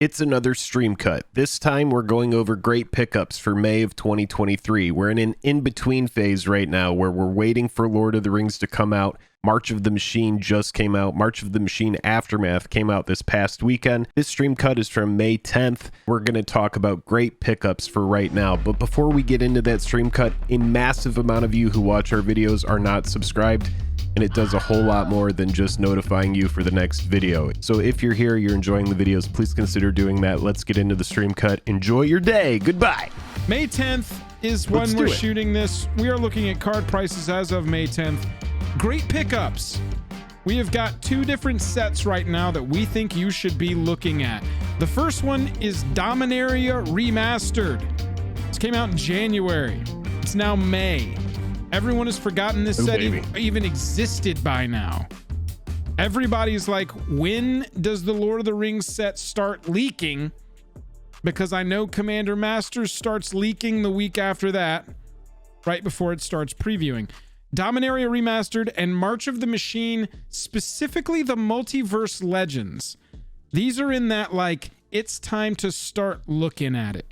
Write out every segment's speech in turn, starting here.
It's another stream cut. This time we're going over great pickups for May of 2023. We're in an in-between phase right now where we're waiting for Lord of the Rings to come out. March of the Machine just came out. March of the Machine Aftermath came out this past weekend. This stream cut is from May 10th. We're going to talk about great pickups for right now. But before we get into that stream cut, a massive amount of you who watch our videos are not subscribed, and it does a whole lot more than just notifying you for the next video. So if you're here, you're enjoying the videos, please consider doing that. Let's get into the stream cut. Enjoy your day. Goodbye. May 10th is when we're shooting this. We are looking at card prices as of May 10th. Great pickups. We have got two different sets right now that we think you should be looking at. The first one is Dominaria Remastered. This came out in January. It's now May. Everyone has forgotten this set even existed by now. Everybody's like, when does the Lord of the Rings set start leaking? Because I know Commander Masters starts leaking the week after that, right before it starts previewing. Dominaria Remastered and March of the Machine, specifically the Multiverse Legends. These are in that, like, it's time to start looking at it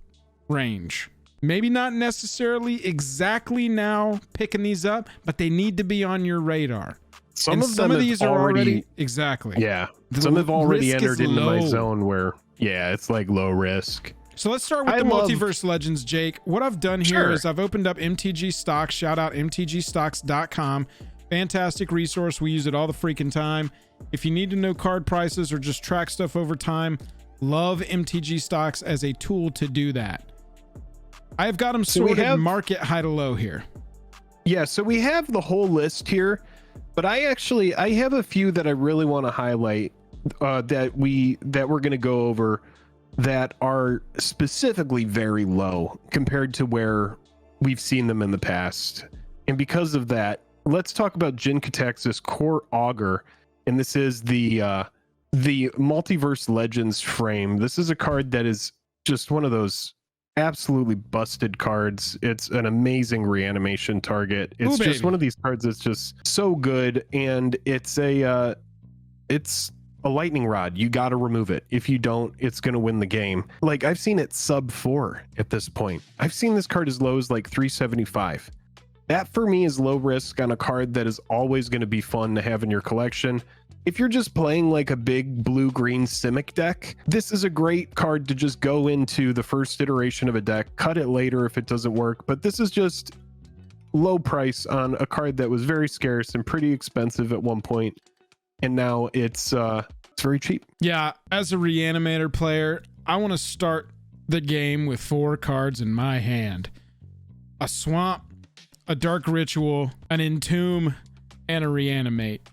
range. Maybe not necessarily exactly now picking these up, but they need to be on your radar. Some of these are already exactly. Yeah. Some have already entered into my zone where, yeah, it's like low risk. So let's start with the Multiverse Legends, Jake. What I've done here is I've opened up MTG Stocks. Shout out mtgstocks.com. Fantastic resource. We use it all the freaking time. If you need to know card prices or just track stuff over time, love MTG Stocks as a tool to do that. I've got them sorted market high to low here. Yeah, so we have the whole list here, but I have a few that I really want to highlight that we're going to go over that are specifically very low compared to where we've seen them in the past. And because of that, let's talk about Jin-Gitaxias Core Augur. And this is the Multiverse Legends frame. This is a card that is just one of those absolutely busted cards. It's an amazing reanimation target. It's just one of these cards that's just so good, and it's a lightning rod. You got to remove it. If you don't, it's going to win the game. Like, I've seen it sub 4 at this point. I've seen this card as low as like 375. That for me is low risk on a card that is always going to be fun to have in your collection. If you're just playing like a big blue-green Simic deck, this is a great card to just go into the first iteration of a deck, cut it later if it doesn't work. But this is just low price on a card that was very scarce and pretty expensive at one point. And now it's very cheap. Yeah, as a reanimator player, I want to start the game with 4 cards in my hand. A Swamp, a Dark Ritual, an Entomb, and a Reanimate.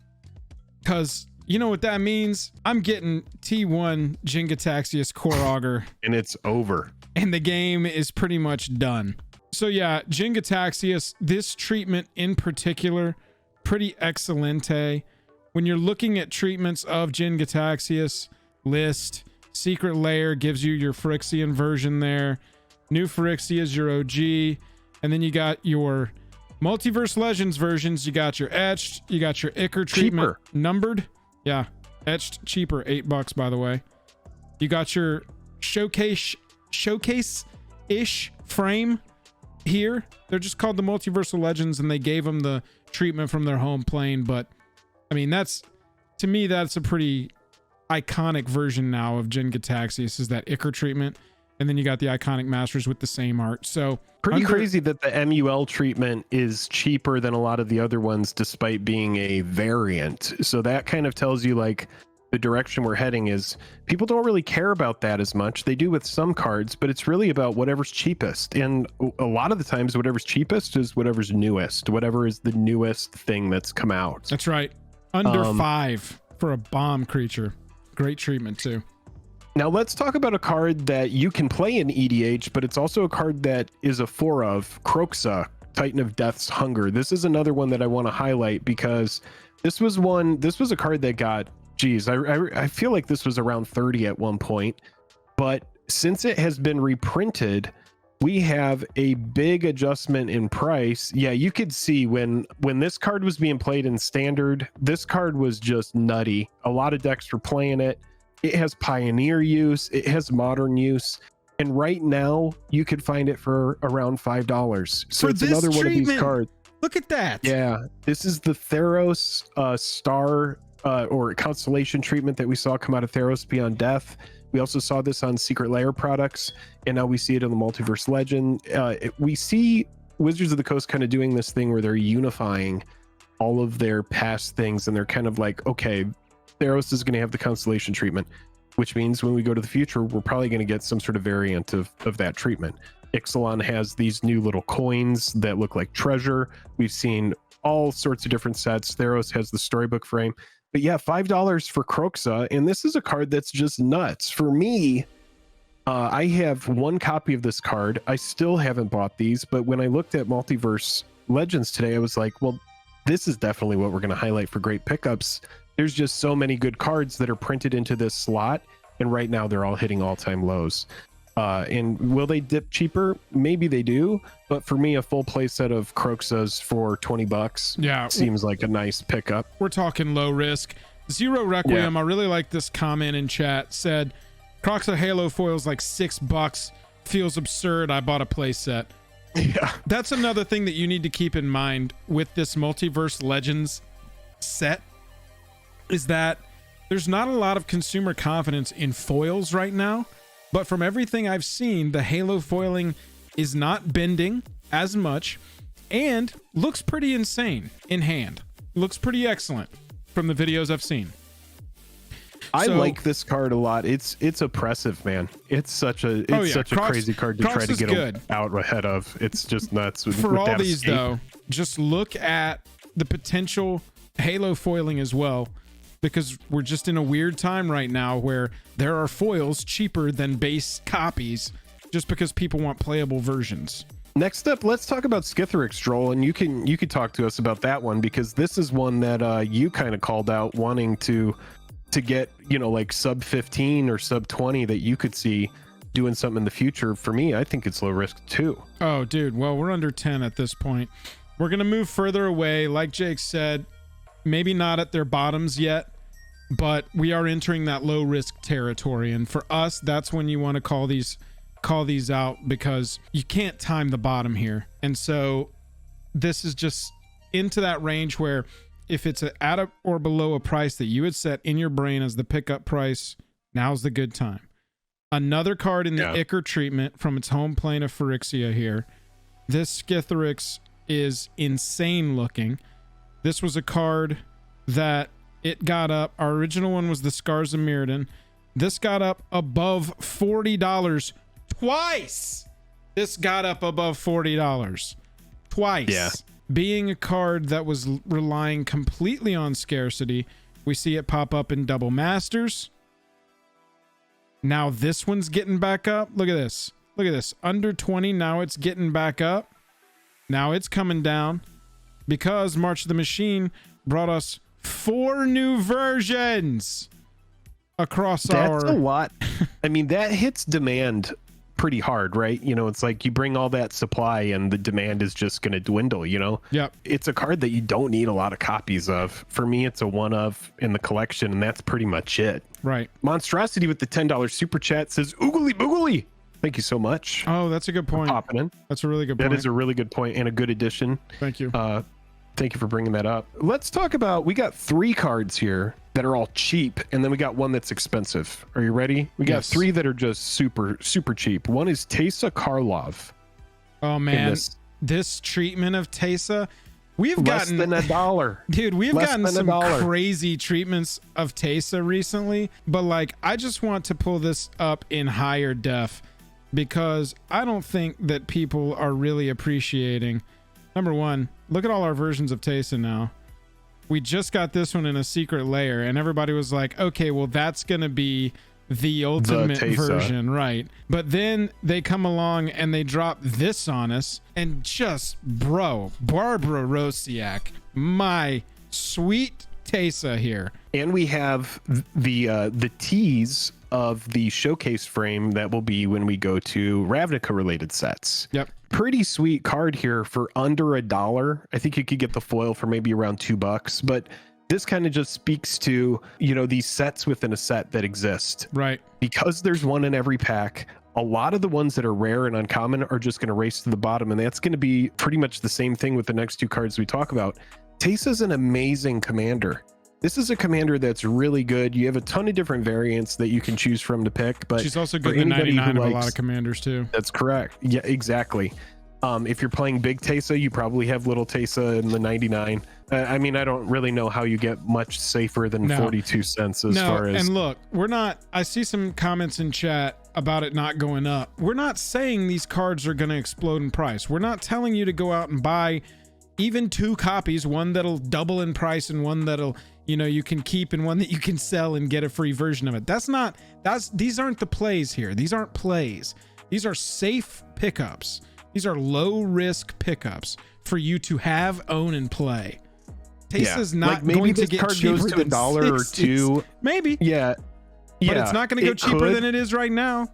Because you know what that means? I'm getting T1 Jin-Gitaxias Core Augur. And it's over. And the game is pretty much done. So yeah, Jin-Gitaxias, this treatment in particular, pretty excelente. When you're looking at treatments of Jin-Gitaxias, list, Secret Lair gives you your Phyrexian version there. New Phyrexia is your OG. And then you got your Multiverse Legends versions. You got your etched, you got your Ichor treatment, numbered. Yeah, etched, cheaper, $8 by the way. You got your showcase-ish frame here. They're just called the Multiversal Legends, and they gave them the treatment from their home plane. But I mean, to me, that's a pretty iconic version now of Jin-Gitaxias, is that Ichor treatment. And then you got the iconic masters with the same art. So pretty crazy that the MUL treatment is cheaper than a lot of the other ones, despite being a variant. So that kind of tells you like the direction we're heading is people don't really care about that as much. They do with some cards, but it's really about whatever's cheapest. And a lot of the times whatever's cheapest is whatever's newest, whatever is the newest thing that's come out. That's right. Under 5 for a bomb creature. Great treatment too. Now let's talk about a card that you can play in EDH, but it's also a card that is a 4 of Kroxa, Titan of Death's Hunger. This is another one that I want to highlight because this was a card that got, geez, I feel like this was around 30 at one point, but since it has been reprinted, we have a big adjustment in price. Yeah, you could see when this card was being played in standard, this card was just nutty. A lot of decks were playing it. It has Pioneer use. It has Modern use. And right now, you could find it for around $5. So For it's this another one of these treatment. cards. Look at that. Yeah, this is the Theros star or constellation treatment that we saw come out of Theros Beyond Death. We also saw this on Secret Lair products, and now we see it in the Multiverse Legend. We see Wizards of the Coast kind of doing this thing where they're unifying all of their past things, and they're kind of like, okay, Theros is going to have the constellation treatment, which means when we go to the future, we're probably going to get some sort of variant of that treatment. Ixalan has these new little coins that look like treasure. We've seen all sorts of different sets. Theros has the storybook frame. But yeah, $5 for Kroxa, and this is a card that's just nuts. For me, I have one copy of this card. I still haven't bought these, but when I looked at Multiverse Legends today, I was like, well, this is definitely what we're going to highlight for great pickups. There's just so many good cards that are printed into this slot, and right now they're all hitting all-time lows. And will they dip cheaper? Maybe they do, but for me, a full play set of Kroxas for $20 seems like a nice pickup. We're talking low risk. Zero Requiem, I really like this comment in chat, said Kroxa Halo foils like $6. Feels absurd. I bought a play set. Yeah, that's another thing that you need to keep in mind with this Multiverse Legends set, is that there's not a lot of consumer confidence in foils right now. But from everything I've seen, the Halo foiling is not bending as much and looks pretty insane in hand. Looks pretty excellent from the videos I've seen. I like this card a lot. It's oppressive, man. It's such a crazy card to try to get out ahead of. It's just nuts. For all these though, just look at the potential Halo foiling as well, because we're just in a weird time right now where there are foils cheaper than base copies just because people want playable versions. Next up, let's talk about Skithiryx, Joel, and you could talk to us about that one, because this is one that you kind of called out wanting to get, you know, like sub 15 or sub 20 that you could see doing something in the future. For me, I think it's low risk too. Oh, dude. Well, we're under 10 at this point. We're going to move further away. Like Jake said, maybe not at their bottoms yet, but we are entering that low risk territory. And for us, that's when you want to call these out, because you can't time the bottom here. And so this is just into that range where if it's at or below a price that you had set in your brain as the pickup price, now's the good time. Another card in the Ichor treatment from its home plane of Phyrexia here. This Skithiryx is insane looking. This was a card that it got up. Our original one was the Scars of Mirrodin. This got up above $40 twice. This got up above $40 twice. Yeah. Being a card that was relying completely on scarcity, we see it pop up in Double Masters. Now this one's getting back up. Look at this. Look at this. Under 20. Now it's getting back up. Now it's coming down because March of the Machine brought us 4 new versions across That's a lot. I mean, that hits demand pretty hard, right? You know, it's like you bring all that supply and the demand is just going to dwindle, you know? Yep. It's a card that you don't need a lot of copies of. For me, it's a one of in the collection, and that's pretty much it. Right. Monstrosity with the $10 super chat says, oogly boogly. Thank you so much. Oh, that's a good point. Popping in. That's a really good point. That is a really good point and a good addition. Thank you. Thank you for bringing that up. Let's talk about, we got 3 cards here that are all cheap, and then we got one that's expensive. Are you ready? We got 3 that are just super, super cheap. One is Teysa Karlov. Oh, man. This treatment of Teysa, we've gotten... Less than $1. Dude, we've gotten some crazy treatments of Teysa recently, but like, I just want to pull this up in higher def because I don't think that people are really appreciating. Number one, look at all our versions of Teysa now. We just got this one in a secret layer, and everybody was like, okay, well, that's going to be the ultimate version, right? But then they come along and they drop this on us, and just, bro, Barbara Rosiak, my sweet Teysa here. And we have the tease of the showcase frame that will be when we go to Ravnica related sets. Yep. Pretty sweet card here for under $1. I think you could get the foil for maybe around $2, but this kind of just speaks to, you know, these sets within a set that exist. Right. Because there's one in every pack, a lot of the ones that are rare and uncommon are just going to race to the bottom. And that's going to be pretty much the same thing with the next two cards we talk about. Teysa's an amazing commander. This is a commander that's really good. You have a ton of different variants that you can choose from to pick, but she's also good in 99 of a lot of commanders too. That's correct. Yeah, exactly. If you're playing big Teysa, you probably have little Teysa in the 99. I mean, I don't really know how you get much safer than 42 cents as far as. And look, we're not. I see some comments in chat about it not going up. We're not saying these cards are going to explode in price. We're not telling you to go out and buy even 2 copies, one that'll double in price and one that'll, you know, you can keep and one that you can sell and get a free version of it. These aren't the plays here. These aren't plays. These are safe pickups. These are low risk pickups for you to have, own, and play. Teysa's not going to get cheaper than $1 or $2. Maybe. Yeah. But it's not going to go cheaper than it is right now.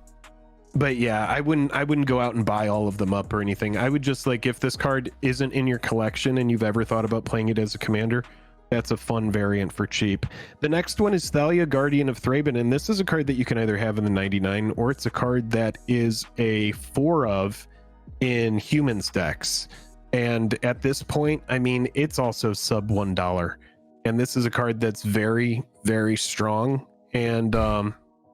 But yeah, I wouldn't go out and buy all of them up or anything. I would just, like, if this card isn't in your collection and you've ever thought about playing it as a commander, that's a fun variant for cheap. The next one is Thalia, Guardian of Thraben, and this is a card that you can either have in the 99 or it's a card that is a 4 of in humans decks. And at this point, I mean, it's also sub $1. And this is a card that's very, very strong. And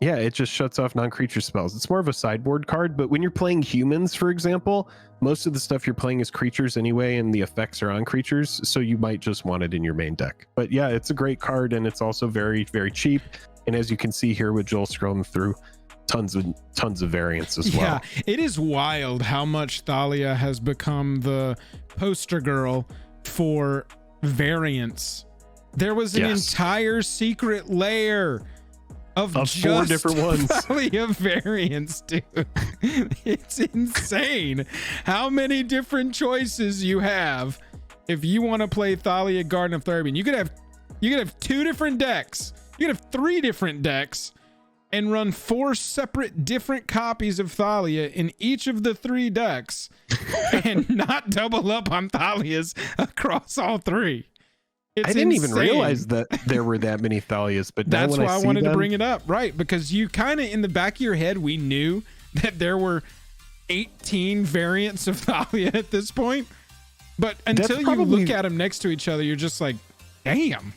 yeah, it just shuts off non-creature spells. It's more of a sideboard card, but when you're playing humans, for example, most of the stuff you're playing is creatures anyway, and the effects are on creatures, so you might just want it in your main deck. But yeah, it's a great card, and it's also very, very cheap. And as you can see here with Joel scrolling through, tons of variants as well. Yeah, it is wild how much Thalia has become the poster girl for variants. There was an entire secret lair of just 4 different ones. Thalia variants, dude. It's insane how many different choices you have if you want to play Thalia Garden of Thraben. You could have 2 different decks. You could have 3 different decks and run 4 separate different copies of Thalia in each of the 3 decks and not double up on Thalias across all 3. I didn't even realize that there were that many Thalias, but that's why I wanted to bring it up, right? Because you kind of, in the back of your head, we knew that there were 18 variants of Thalia at this point, but until you look at them next to each other, you're just like, damn.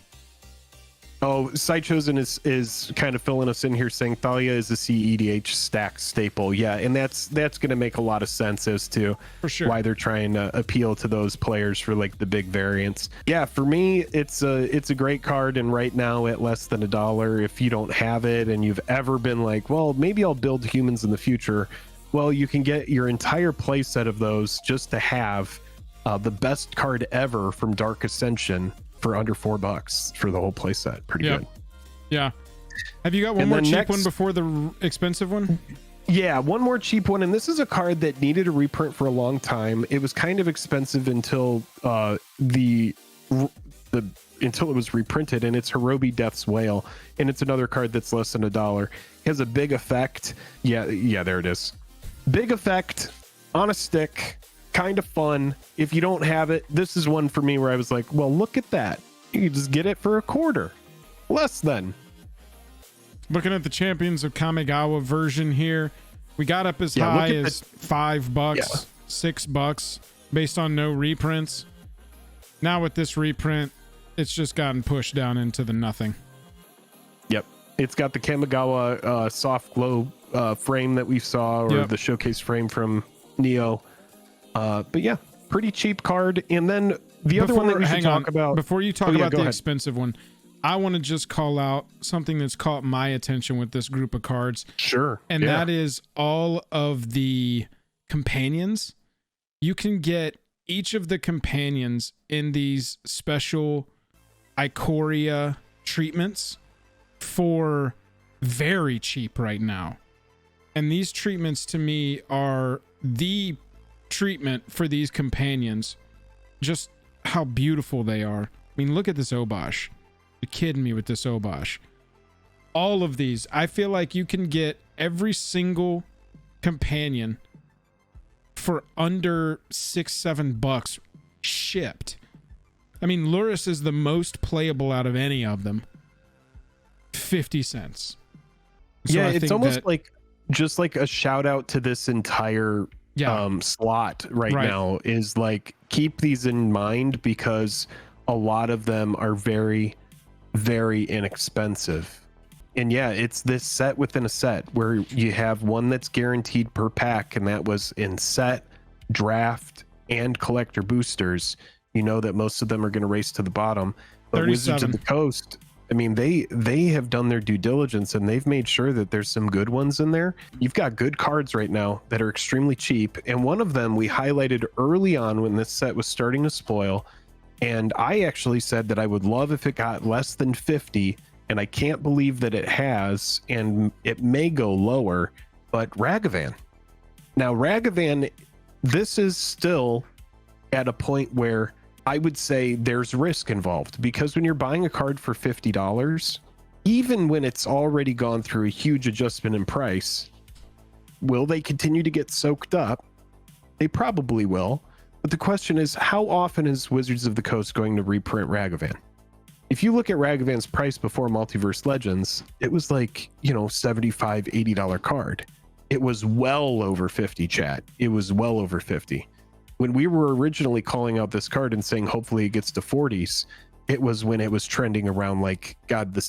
Oh, Sidechosen is kind of filling us in here saying Thalia is a CEDH stack staple. Yeah, and that's going to make a lot of sense as to why they're trying to appeal to those players for like the big variants. Yeah, for me, it's a great card, and right now at less than $1, if you don't have it and you've ever been like, well, maybe I'll build humans in the future, well, you can get your entire play set of those just to have the best card ever from Dark Ascension for under $4 for the whole playset. Pretty good. Yeah. Have you got one more cheap one before the expensive one? Yeah, one more cheap one, and this is a card that needed a reprint for a long time. It was kind of expensive until until it was reprinted, and it's Horobi Death's Wail, and it's another card that's less than $1. It has a big effect. Yeah, there it is. Big effect on a stick. Kind of fun. If you don't have it, this is one for me where I was like, well, look at that. You can just get it for $0.25. Less than. Looking at the Champions of Kamigawa version here, we got up as high as $5, $6 based on no reprints. Now with this reprint, it's just gotten pushed down into the nothing. Yep. It's got the Kamigawa soft glow frame that we saw, or the showcase frame from Neo. But yeah, pretty cheap card. And then the other one that we should talk about before you talk about the expensive one, I want to just call out something that's caught my attention with this group of cards. Sure. And that is all of the companions. You can get each of the companions in these special Ikoria treatments for very cheap right now. And these treatments to me are the treatment for these companions. Just how beautiful they are. I mean, look at this Obosh. You're kidding me with this Obosh. All of these, I feel like you can get every single companion for under $6-7 shipped. I mean, Lurrus is the most playable out of any of them. 50 cents. So yeah, I it's think almost that, like just like a shout out to this entire slot right now is like, keep these in mind because a lot of them are very, very inexpensive. And yeah, it's this set within a set where you have one that's guaranteed per pack, and that was in set, draft, and collector boosters. You know that most of them are going to race to the bottom. But 37. Wizards of the Coast, I mean, they have done their due diligence and they've made sure that there's some good ones in there. You've got good cards right now that are extremely cheap. And one of them we highlighted early on when this set was starting to spoil. And I actually said that I would love if it got less than 50. And I can't believe that it has, and it may go lower, but Ragavan. Now, Ragavan, this is still at a point where I would say there's risk involved, because when you're buying a card for $50, even when it's already gone through a huge adjustment in price, will they continue to get soaked up? They probably will. But the question is, how often is Wizards of the Coast going to reprint Ragavan? If you look at Ragavan's price before Multiverse Legends, it was like, $75, $80 card. It was well over 50, chat. It was well over 50. When we were originally calling out this card and saying hopefully it gets to 40s, it was when it was trending around like, God, the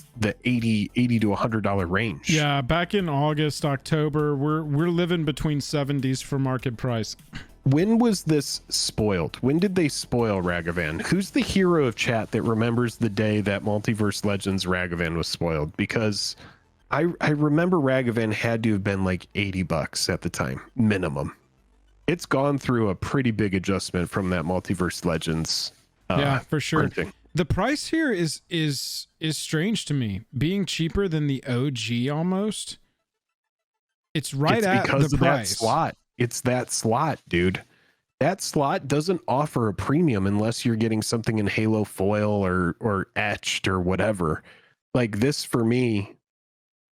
$80 to $100 range. Yeah, back in August, October, we're living between 70s for market price. When was this spoiled? When did they spoil Ragavan? Who's the hero of chat that remembers the day that Multiverse Legends Ragavan was spoiled? Because I remember Ragavan had to have been like $80 at the time, minimum. It's gone through a pretty big adjustment from that Multiverse Legends. Yeah, for sure. Printing. The price here is strange to me. Being cheaper than the OG almost. It's right at because the of price. that slot. It's that slot, dude. That slot doesn't offer a premium unless you're getting something in Halo foil or etched or whatever. Like this for me.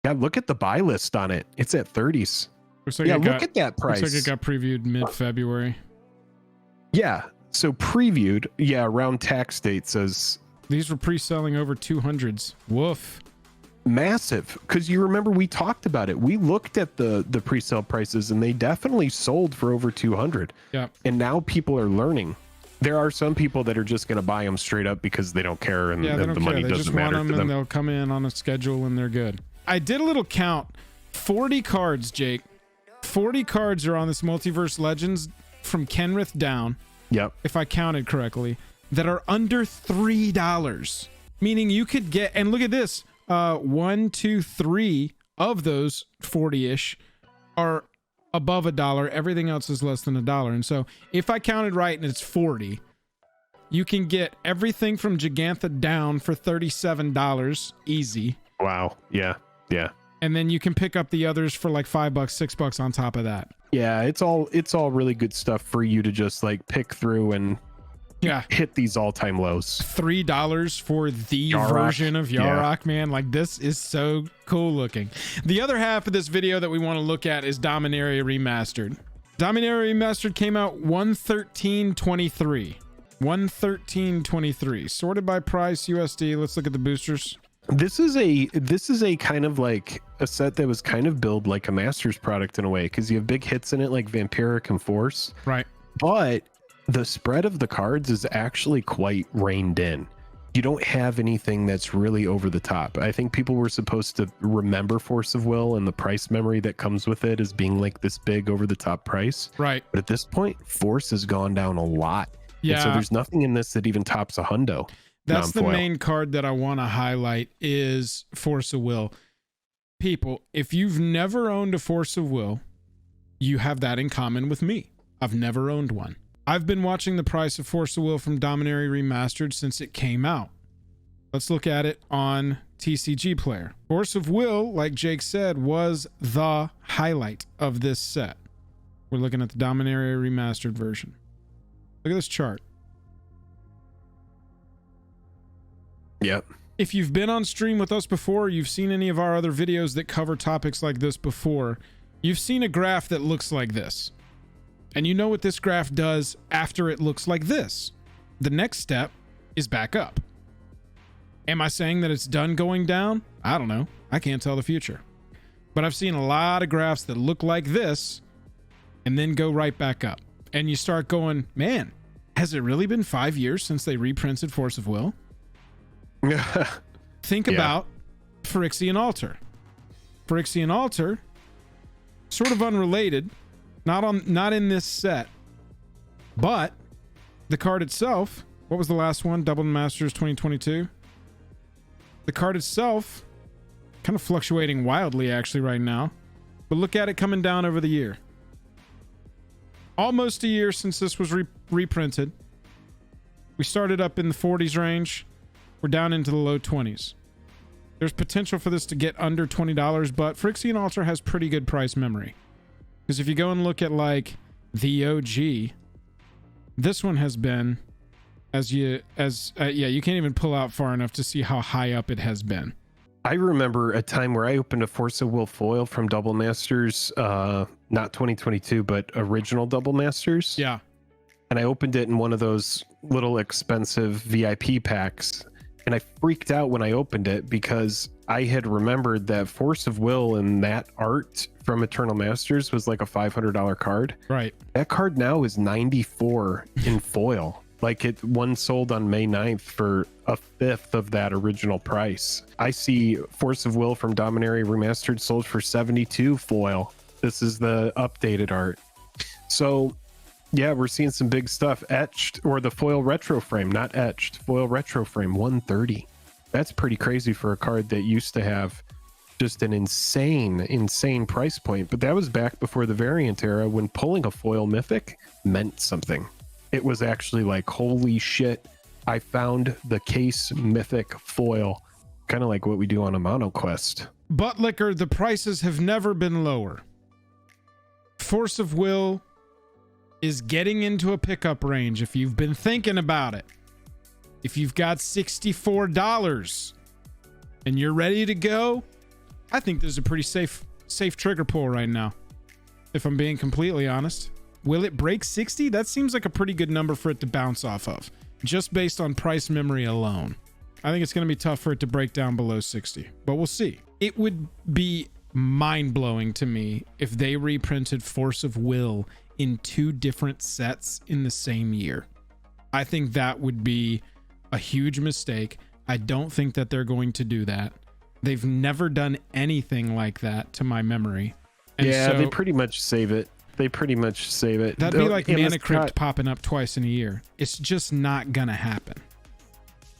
Yeah, look at the buy list on it. It's at 30s. Like look at that price. Looks like it got previewed mid-February. Yeah, so previewed. Yeah, around tax date says. These were pre-selling over 200s. Woof. Massive, because you remember we talked about it. We looked at the pre-sale prices and they definitely sold for over 200. Yeah. And now people are learning. There are some people that are just going to buy them straight up because they don't care and, the money doesn't matter to them. And they'll come in on a schedule and they're good. I did a little count. 40 cards, Jake. 40 cards are on this Multiverse Legends from Kenrith down. Yep. If I counted correctly, that are under $3. Meaning you could get, and look at this. 1, 2, 3 of those 40-ish are above $1. Everything else is less than $1. And so if I counted right and it's 40, you can get everything from Gigantha down for $37 easy. Wow. Yeah. Yeah. And then you can pick up the others for like $5, $6 on top of that. Yeah, it's all really good stuff for you to just like pick through and hit these all-time lows. $3 for the Yarok version of Yarok, man. Like, this is so cool looking. The other half of this video that we want to look at is Dominaria Remastered. Dominaria Remastered came out 113.23. 113.23. Sorted by price USD. Let's look at the boosters. This is a kind of like a set that was kind of billed like a Masters product in a way, because you have big hits in it like Vampiric and Force. Right. But the spread of the cards is actually quite reined in. You don't have anything that's really over the top. I think people were supposed to remember Force of Will and the price memory that comes with it as being like this big over the top price. Right. But at this point, Force has gone down a lot. Yeah. And so there's nothing in this that even tops a hundo. That's the main card that I want to highlight is Force of Will. People, if you've never owned a Force of Will, you have that in common with me. I've never owned one. I've been watching the price of Force of Will from Dominaria Remastered since it came out. Let's look at it on TCG Player. Force of Will, like Jake said, was the highlight of this set. We're looking at the Dominaria Remastered version. Look at this chart. Yep. If you've been on stream with us before, you've seen any of our other videos that cover topics like this before, you've seen a graph that looks like this. And you know what this graph does after it looks like this. The next step is back up. Am I saying that it's done going down? I don't know. I can't tell the future. But I've seen a lot of graphs that look like this and then go right back up. And you start going, man, has it really been 5 years since they reprinted Force of Will? Think about Phyrexian Altar. Phyrexian Altar, sort of unrelated, not in this set, but the card itself, what was the last one? Double Masters 2022. The card itself, kind of fluctuating wildly actually right now, but look at it coming down over the year. Almost a year since this was reprinted. We started up in the 40s range. We're down into the low 20s. There's potential for this to get under $20, but Phyrexian Altar has pretty good price memory. Because if you go and look at like the OG, this one has been you can't even pull out far enough to see how high up it has been. I remember a time where I opened a Force of Will foil from Double Masters, not 2022, but original Double Masters. Yeah. And I opened it in one of those little expensive VIP packs. And I freaked out when I opened it because I had remembered that Force of Will and that art from Eternal Masters was like a $500 card. Right. That card now is $94 in foil. Like one sold on May 9th for a fifth of that original price. I see Force of Will from Dominaria Remastered sold for $72 foil. This is the updated art. So yeah, we're seeing some big stuff. Etched, or the foil retro frame, not etched, foil retro frame, $130. That's pretty crazy for a card that used to have just an insane price point. But that was back before the variant era, when pulling a foil mythic meant something. It was actually like, holy shit, I found the case mythic foil. Kind of like what we do on a mono quest. But Liquor, the prices have never been lower. Force of Will is getting into a pickup range if you've been thinking about it. If you've got $64 and you're ready to go, I think there's a pretty safe trigger pull right now, if I'm being completely honest. Will it break 60? That seems like a pretty good number for it to bounce off of, just based on price memory alone. I think it's going to be tough for it to break down below 60, but we'll see. It would be mind-blowing to me if they reprinted Force of Will in 2 different sets in the same year. I think that would be a huge mistake. I don't think that they're going to do that. They've never done anything like that to my memory. And yeah, so, they pretty much save it. That'd be like Mana Crypt popping up twice in a year. It's just not gonna happen.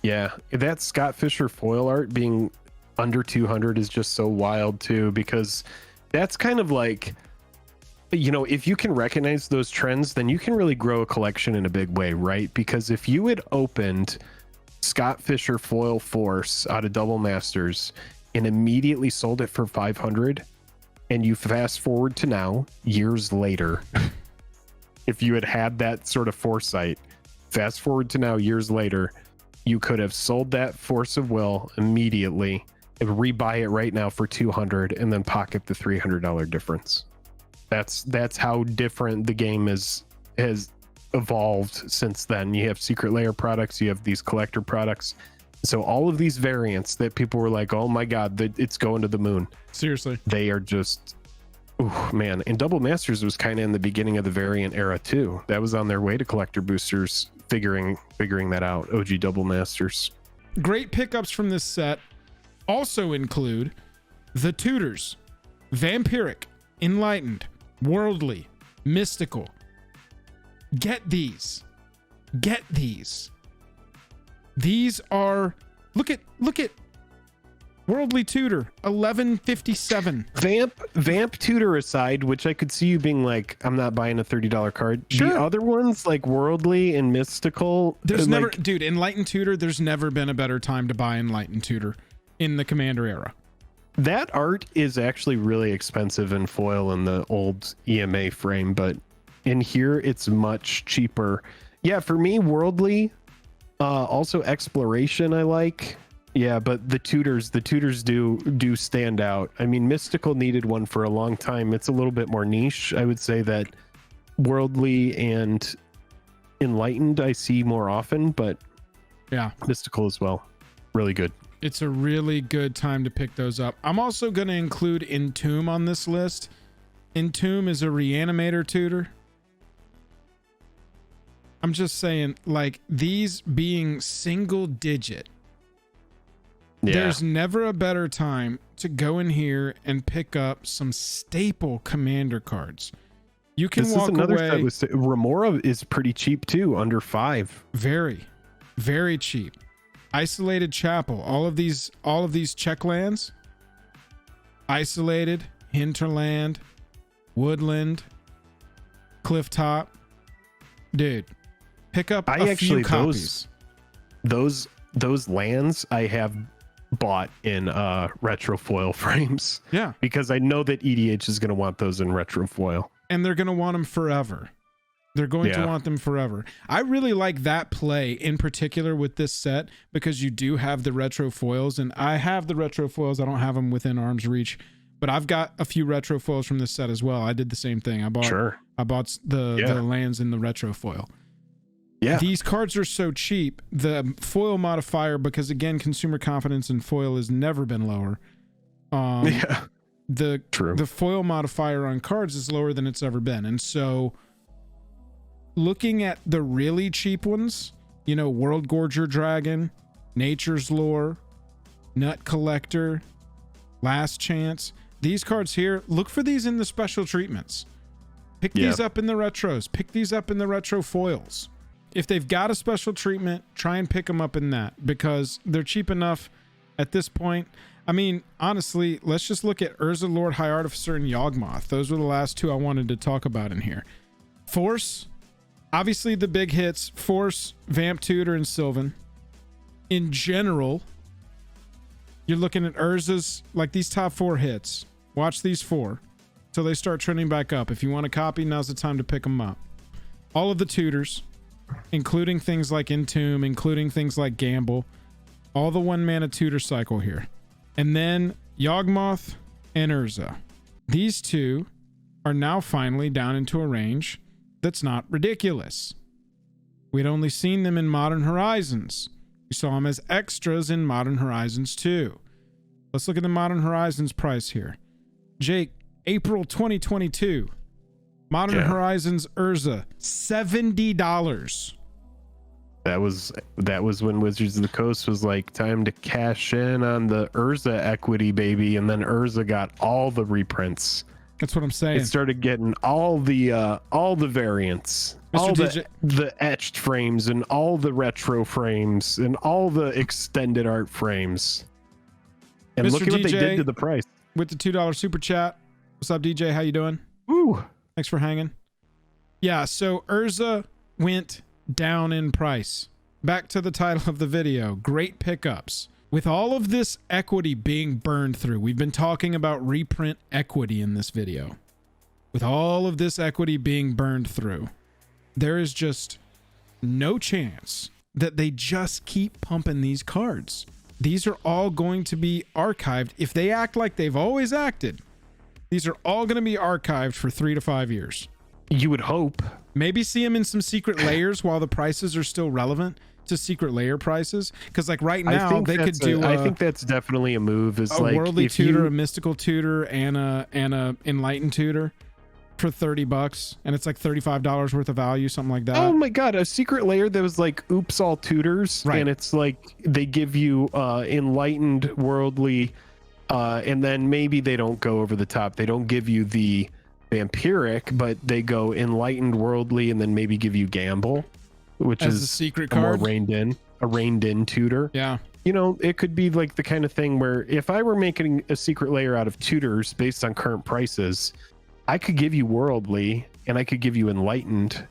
Yeah, that Scott Fisher foil art being under 200 is just so wild too, because that's kind of like, you know, if you can recognize those trends, then you can really grow a collection in a big way, right? Because if you had opened Scott Fisher foil Force out of Double Masters and immediately sold it for 500, and you fast forward to now, years later, if you had that sort of foresight, fast forward to now, years later, you could have sold that Force of Will immediately and rebuy it right now for 200 and then pocket the $300 difference. That's how different the game has evolved since then. You have secret layer products, you have these collector products. So all of these variants that people were like, oh my god, it's going to the moon. Seriously. They are just, oh man. And Double Masters was kind of in the beginning of the variant era too. That was on their way to collector boosters, figuring that out. OG Double Masters. Great pickups from this set also include the Tutors, Vampiric, Enlightened, Worldly, Mystical. Get these. These are, look at Worldly Tutor, 1157. Vamp Tutor aside, which I could see you being like, I'm not buying a $30 card. Sure. The other ones like Worldly and Mystical, there's never, dude, Enlightened Tutor, there's never been a better time to buy Enlightened Tutor in the Commander era. That art is actually really expensive in foil in the old EMA frame, but in here it's much cheaper. Yeah, for me, Worldly, also Exploration I like. Yeah, but the tutors do stand out. I mean, Mystical needed one for a long time. It's a little bit more niche. I would say that Worldly and Enlightened I see more often, but Yeah. Mystical as well. Really good. It's a really good time to pick those up. I'm also going to include Entomb on this list. Entomb is a reanimator tutor. I'm just saying, like, these being single digit, there's never a better time to go in here and pick up some staple commander cards. You can walk away. Remora is pretty cheap too, under 5. Very, very cheap. Isolated Chapel. All of these checklands. Isolated, Hinterland, Woodland, Clifftop. Dude, pick up a few copies. Those lands I have bought in retrofoil frames. Yeah. Because I know that EDH is going to want those in retrofoil. And they're going to want them forever. They're going to want them forever. I really like that play in particular with this set because you do have the retro foils, and I have the retro foils. I don't have them within arm's reach, but I've got a few retro foils from this set as well. I did the same thing. I bought the lands in the retro foil. Yeah. These cards are so cheap. The foil modifier, because again, consumer confidence in foil has never been lower. The foil modifier on cards is lower than it's ever been. And so looking at the really cheap ones, you know, World Gorger Dragon, Nature's Lore, Nut Collector, Last Chance, these cards here, look for these in the special treatments. Pick these up in the retros. Pick these up in the retro foils. If they've got a special treatment, try and pick them up in that because they're cheap enough at this point. I mean, honestly, let's just look at Urza, Lord, High Artificer, and Yawgmoth. Those were the last two I wanted to talk about in here. Force, obviously the big hits, Force, Vamp Tutor, and Sylvan. In general, you're looking at Urza's, like these top 4 hits. Watch these 4 till they start trending back up. If you want a copy, now's the time to pick them up. All of the tutors, including things like Entomb, including things like Gamble, all the 1-mana tutor cycle here. And then Yawgmoth and Urza. These two are now finally down into a range that's not ridiculous. We'd only seen them in Modern Horizons. We saw them as extras in Modern Horizons 2. Let's look at the Modern Horizons price here. Jake, April 2022. Modern Horizons Urza, $70. That was when Wizards of the Coast was like, time to cash in on the Urza equity, baby, and then Urza got all the reprints. That's what I'm saying. It started getting all the variants, all the etched frames, and all the retro frames, and all the extended art frames. And Mr. look at what DJ they did to the price with the $2 super chat. What's up, DJ? How you doing? Woo! Thanks for hanging. Yeah, so Urza went down in price. Back to the title of the video, great pickups. With all of this equity being burned through, we've been talking about reprint equity in this video. With all of this equity being burned through, there is just no chance that they just keep pumping these cards. These are all going to be archived. If they act like they've always acted, these are all going to be archived for 3 to 5 years. You would hope. Maybe see them in some secret layers while the prices are still relevant to secret layer prices. Because like right now they could do. I think that's definitely a move. Is a like worldly tutor, a mystical tutor, and a enlightened tutor for $30, and it's like $35 worth of value, something like that. Oh my god, a secret layer that was like oops all tutors, right? And it's like they give you enlightened, worldly, and then maybe they don't go over the top. They don't give you the vampiric, but they go enlightened, worldly, and then maybe give you gamble, which as is a secret card, more reined in tutor. Yeah, you know, it could be like the kind of thing where if I were making a secret layer out of tutors based on current prices, I could give you worldly and I could give you enlightened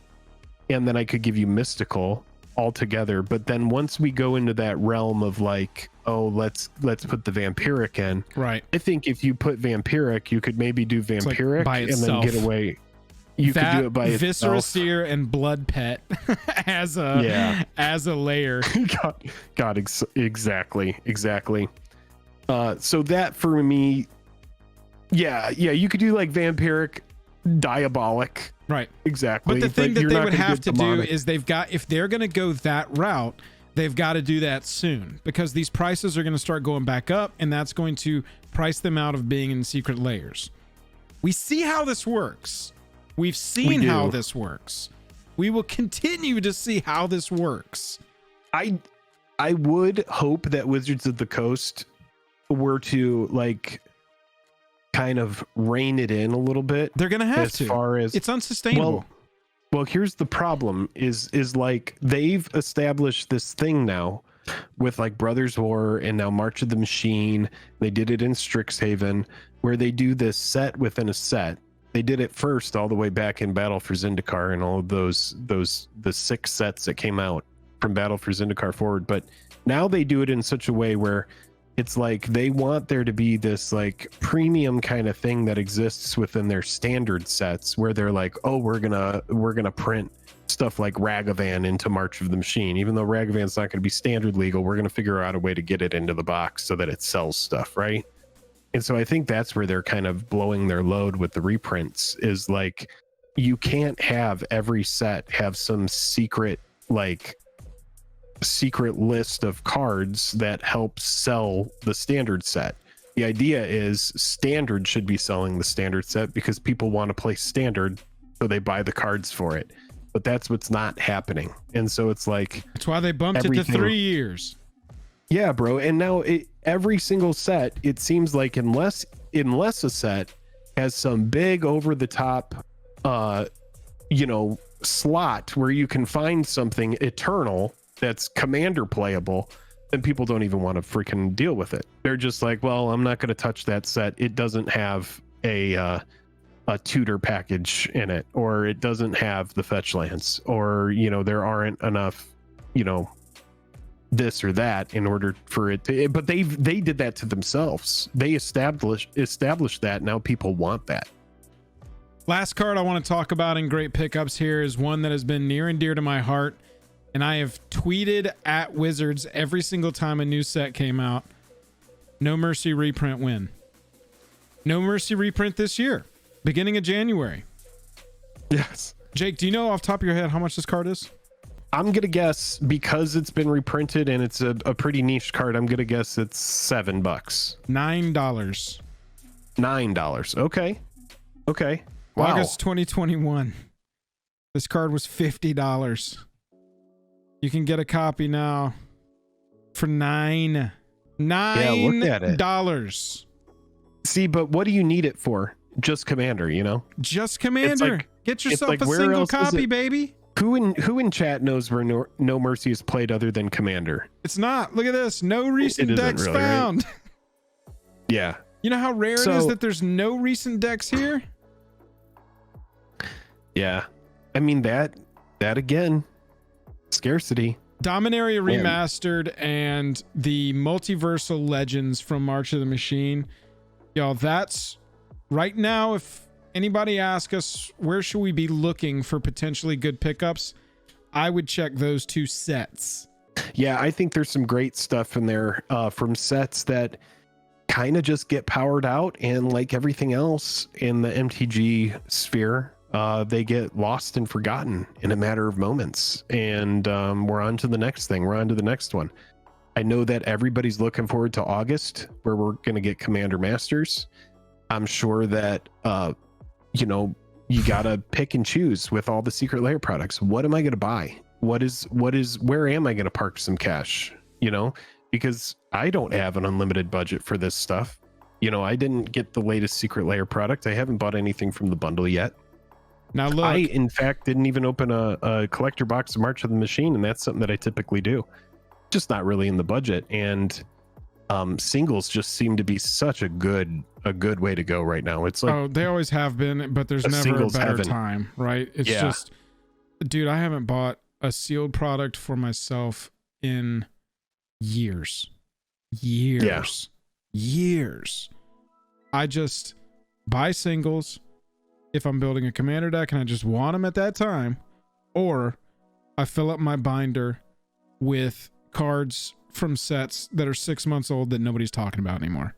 and then I could give you mystical all together. But then once we go into that realm of like, oh, let's put the vampiric in, right? I think if you put vampiric, you could maybe do vampiric like and then get away. You that, could do it by Viscera itself. Seer and Blood Pet as a layer. Exactly. So that for me, yeah, you could do like vampiric, diabolic, right? Exactly. But the thing that they would have to do is if they're going to go that route, they've got to do that soon, because these prices are going to start going back up, and that's going to price them out of being in secret layers. We see how this works. We've seen how this works. We will continue to see how this works. I would hope that Wizards of the Coast were to like kind of rein it in a little bit. They're going to have to. As far as it's unsustainable. Well, here's the problem is like they've established this thing now with like Brothers War and now March of the Machine. They did it in Strixhaven where they do this set within a set. They did it first all the way back in Battle for Zendikar and all of the 6 sets that came out from Battle for Zendikar forward. But now they do it in such a way where it's like they want there to be this like premium kind of thing that exists within their standard sets where they're like, oh, we're gonna print stuff like Ragavan into March of the Machine. Even though Ragavan's not going to be standard legal, we're going to figure out a way to get it into the box so that it sells stuff, right? And so I think that's where they're kind of blowing their load with the reprints, is like you can't have every set have some secret list of cards that help sell the standard set. The idea is standard should be selling the standard set because people want to play standard, so they buy the cards for it. But that's what's not happening. And so it's like that's why they bumped it to 3 years. Yeah, bro. And now every single set, it seems like unless a set has some big over the top slot where you can find something eternal that's commander playable, then people don't even want to freaking deal with it. They're just like, well, I'm not going to touch that set. It doesn't have a tutor package in it, or it doesn't have the fetch lands, or there aren't enough this or that in order for it to. But they did that to themselves. They established that. Now people want that. Last card I want to talk about in great pickups here is one that has been near and dear to my heart, and I have tweeted at Wizards every single time a new set came out. No Mercy reprint win. No Mercy reprint this year, beginning of January. Yes. Jake, do you know off the top of your head how much this card is? I'm gonna guess, because it's been reprinted and it's a pretty niche card, I'm gonna guess it's $7. $9. $9. Okay. Wow. August 2021. This card was $50. You can get a copy now for $9. Yeah, look at it. $9. See, but what do you need it for? Just Commander, Just Commander. Like, get yourself like, a single copy, baby. Who in chat knows where No Mercy is played other than Commander? It's not. Look at this. No recent decks really, found. Right? Yeah. You know how rare it is that there's no recent decks here? Yeah. I mean, that again, scarcity. Dominaria Remastered and the Multiversal Legends from March of the Machine. Y'all, that's right now. If anybody asks us where should we be looking for potentially good pickups, I would check those 2 sets. Yeah, I think there's some great stuff in there from sets that kind of just get powered out, and like everything else in the MTG sphere, they get lost and forgotten in a matter of moments. And we're on to the next thing. We're on to the next one. I know that everybody's looking forward to August, where we're going to get Commander Masters. I'm sure that you gotta pick and choose with all the secret layer products. What am I gonna buy? Where am I gonna park some cash? Because I don't have an unlimited budget for this stuff. I didn't get the latest secret layer product. I haven't bought anything from the bundle yet. Now look, I in fact didn't even open a collector box of March of the Machine, and that's something that I typically do. Just not really in the budget. And singles just seem to be such a good way to go right now. It's like, they always have been, but there's never a better time, right? It's just, dude, I haven't bought a sealed product for myself in years. I just buy singles if I'm building a commander deck and I just want them at that time, or I fill up my binder with cards from sets that are 6 months old that nobody's talking about anymore.